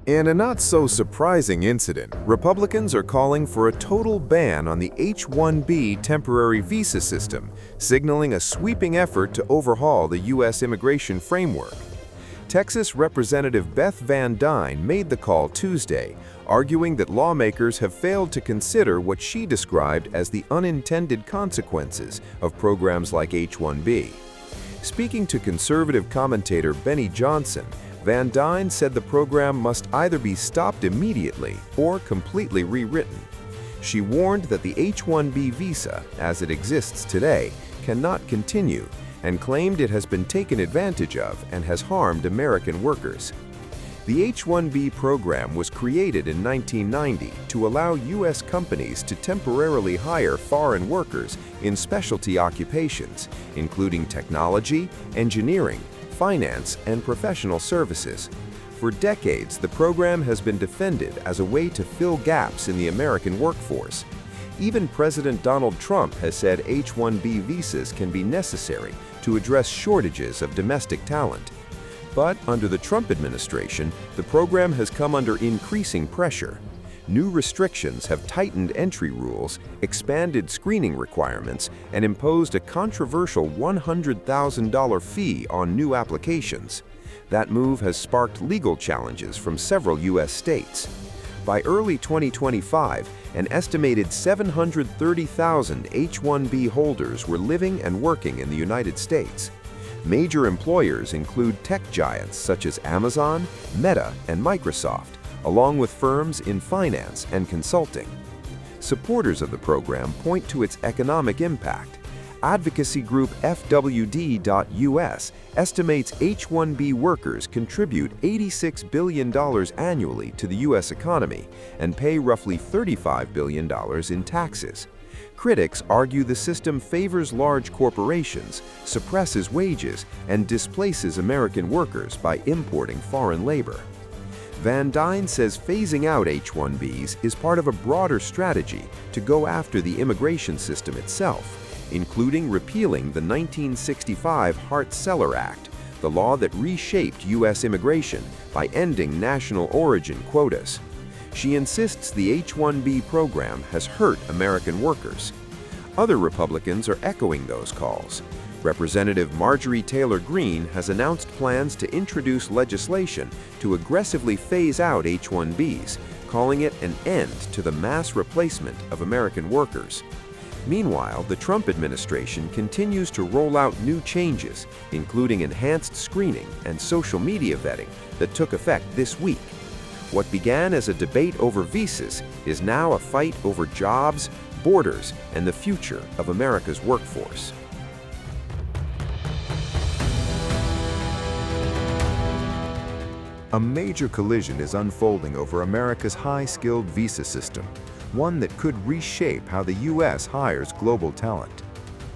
In a not-so-surprising incident, Republicans are calling for a total ban on the H-1B temporary visa system, signaling a sweeping effort to overhaul the U.S. immigration framework. Texas Representative Beth Van Duyne made the call Tuesday, arguing that lawmakers have failed to consider what she described as the unintended consequences of programs like H-1B. Speaking to conservative commentator Benny Johnson, Van Duyne said the program must either be stopped immediately or completely rewritten. She warned that the H-1B visa, as it exists today, cannot continue, and claimed it has been taken advantage of and has harmed American workers. The H-1B program was created in 1990 to allow U.S. companies to temporarily hire foreign workers in specialty occupations, including technology, engineering, finance, and professional services. For decades, the program has been defended as a way to fill gaps in the American workforce. Even President Donald Trump has said H-1B visas can be necessary to address shortages of domestic talent. But under the Trump administration, the program has come under increasing pressure. New restrictions have tightened entry rules, expanded screening requirements, and imposed a controversial $100,000 fee on new applications. That move has sparked legal challenges from several U.S. states. By early 2025, an estimated 730,000 H-1B holders were living and working in the United States. Major employers include tech giants such as Amazon, Meta, and Microsoft, along with firms in finance and consulting. Supporters of the program point to its economic impact. Advocacy group FWD.US estimates H-1B workers contribute $86 billion annually to the U.S. economy and pay roughly $35 billion in taxes. Critics argue the system favors large corporations, suppresses wages, and displaces American workers by importing foreign labor. Van Duyne says phasing out H-1Bs is part of a broader strategy to go after the immigration system itself, including repealing the 1965 Hart-Celler Act, the law that reshaped U.S. immigration by ending national origin quotas. She insists the H-1B program has hurt American workers. Other Republicans are echoing those calls. Representative Marjorie Taylor Greene has announced plans to introduce legislation to aggressively phase out H-1Bs, calling it an end to the mass replacement of American workers. Meanwhile, the Trump administration continues to roll out new changes, including enhanced screening and social media vetting that took effect this week. What began as a debate over visas is now a fight over jobs, borders, and the future of America's workforce. A major collision is unfolding over America's high-skilled visa system, one that could reshape how the U.S. hires global talent.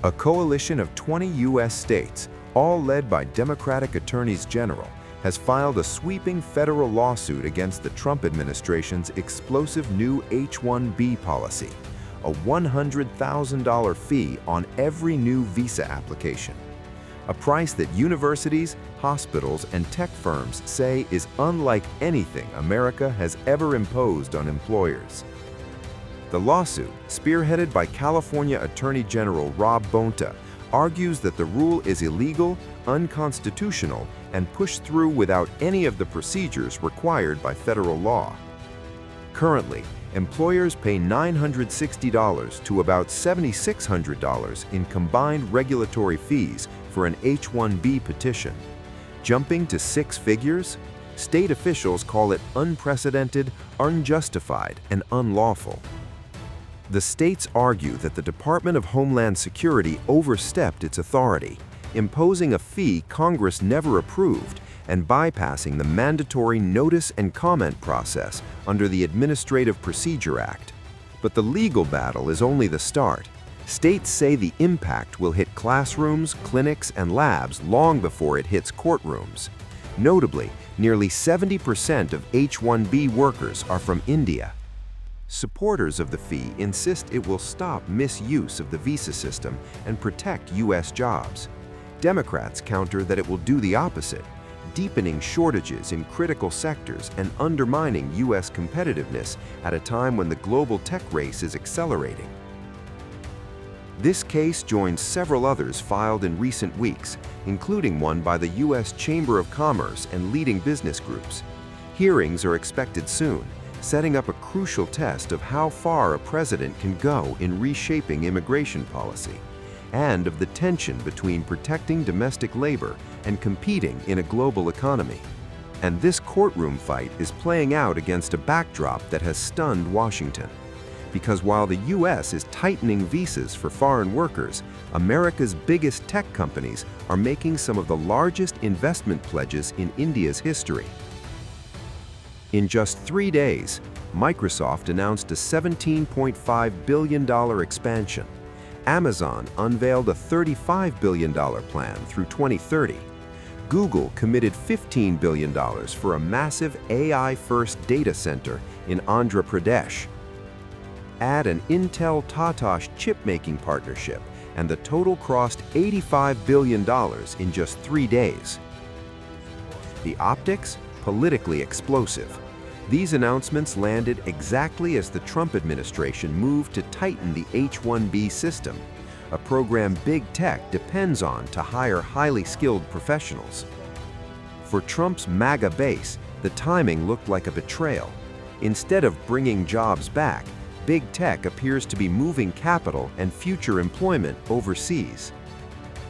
A coalition of 20 U.S. states, all led by Democratic attorneys general, has filed a sweeping federal lawsuit against the Trump administration's explosive new H-1B policy, a $100,000 fee on every new visa application. A price that universities, hospitals, and tech firms say is unlike anything America has ever imposed on employers. The lawsuit, spearheaded by California Attorney General Rob Bonta, argues that the rule is illegal, unconstitutional, and pushed through without any of the procedures required by federal law. Currently, employers pay $960 to about $7,600 in combined regulatory fees for an H-1B petition. Jumping to six figures? State officials call it unprecedented, unjustified, and unlawful. The states argue that the Department of Homeland Security overstepped its authority, imposing a fee Congress never approved and bypassing the mandatory notice and comment process under the Administrative Procedure Act. But the legal battle is only the start. States say the impact will hit classrooms, clinics, and labs long before it hits courtrooms. Notably, nearly 70% of H-1B workers are from India. Supporters of the fee insist it will stop misuse of the visa system and protect U.S. jobs. Democrats counter that it will do the opposite, deepening shortages in critical sectors and undermining U.S. competitiveness at a time when the global tech race is accelerating. This case joins several others filed in recent weeks, including one by the U.S. Chamber of Commerce and leading business groups. Hearings are expected soon, setting up a crucial test of how far a president can go in reshaping immigration policy, and of the tension between protecting domestic labor and competing in a global economy. And this courtroom fight is playing out against a backdrop that has stunned Washington. Because while the U.S. is tightening visas for foreign workers, America's biggest tech companies are making some of the largest investment pledges in India's history. In just 3 days, Microsoft announced a $17.5 billion expansion. Amazon unveiled a $35 billion plan through 2030. Google committed $15 billion for a massive AI-first data center in Andhra Pradesh. Add an Intel-Tata chip-making partnership, and the total crossed $85 billion in just 3 days. The optics? Politically explosive. These announcements landed exactly as the Trump administration moved to tighten the H-1B system, a program big tech depends on to hire highly skilled professionals. For Trump's MAGA base, the timing looked like a betrayal. Instead of bringing jobs back, big tech appears to be moving capital and future employment overseas.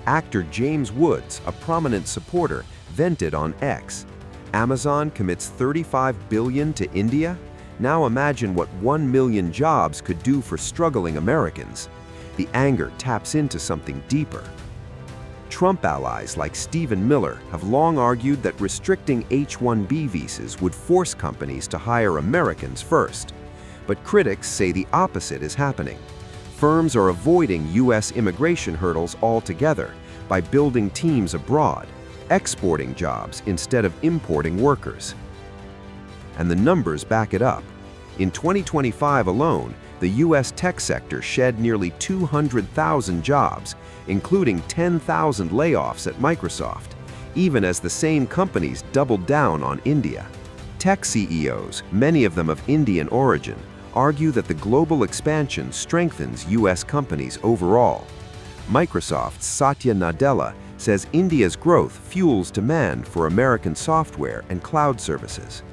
Actor James Woods, a prominent supporter, vented on X. Amazon commits $35 billion to India? Now imagine what 1 million jobs could do for struggling Americans. The anger taps into something deeper. Trump allies like Stephen Miller have long argued that restricting H-1B visas would force companies to hire Americans first. But critics say the opposite is happening. Firms are avoiding U.S. immigration hurdles altogether by building teams abroad, exporting jobs instead of importing workers. And the numbers back it up. In 2025 alone, the U.S. tech sector shed nearly 200,000 jobs, including 10,000 layoffs at Microsoft, even as the same companies doubled down on India. Tech CEOs, many of them of Indian origin, argue that the global expansion strengthens U.S. companies overall. Microsoft's Satya Nadella says India's growth fuels demand for American software and cloud services.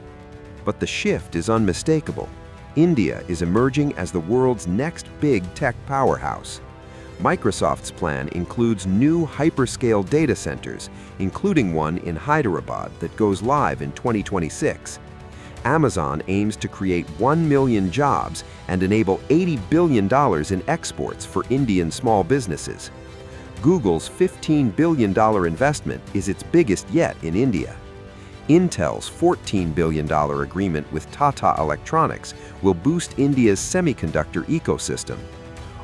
But the shift is unmistakable. India is emerging as the world's next big tech powerhouse. Microsoft's plan includes new hyperscale data centers, including one in Hyderabad that goes live in 2026. Amazon aims to create 1 million jobs and enable $80 billion in exports for Indian small businesses. Google's $15 billion investment is its biggest yet in India. Intel's $14 billion agreement with Tata Electronics will boost India's semiconductor ecosystem.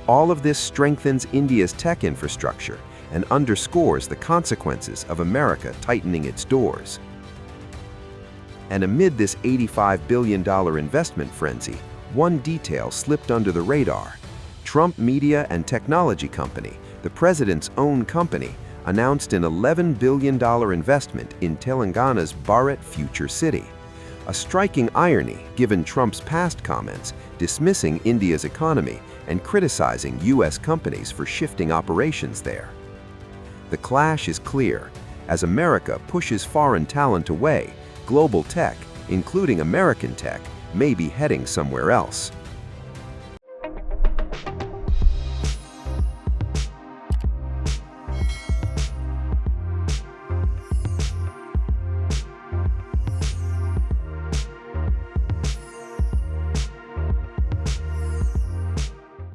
All of this strengthens India's tech infrastructure and underscores the consequences of America tightening its doors. And amid this $85 billion investment frenzy, one detail slipped under the radar. Trump Media and Technology Company, the president's own company, announced an $11 billion investment in Telangana's Bharat Future City. A striking irony given Trump's past comments dismissing India's economy and criticizing U.S. companies for shifting operations there. The clash is clear. As America pushes foreign talent away, global tech, including American tech, may be heading somewhere else.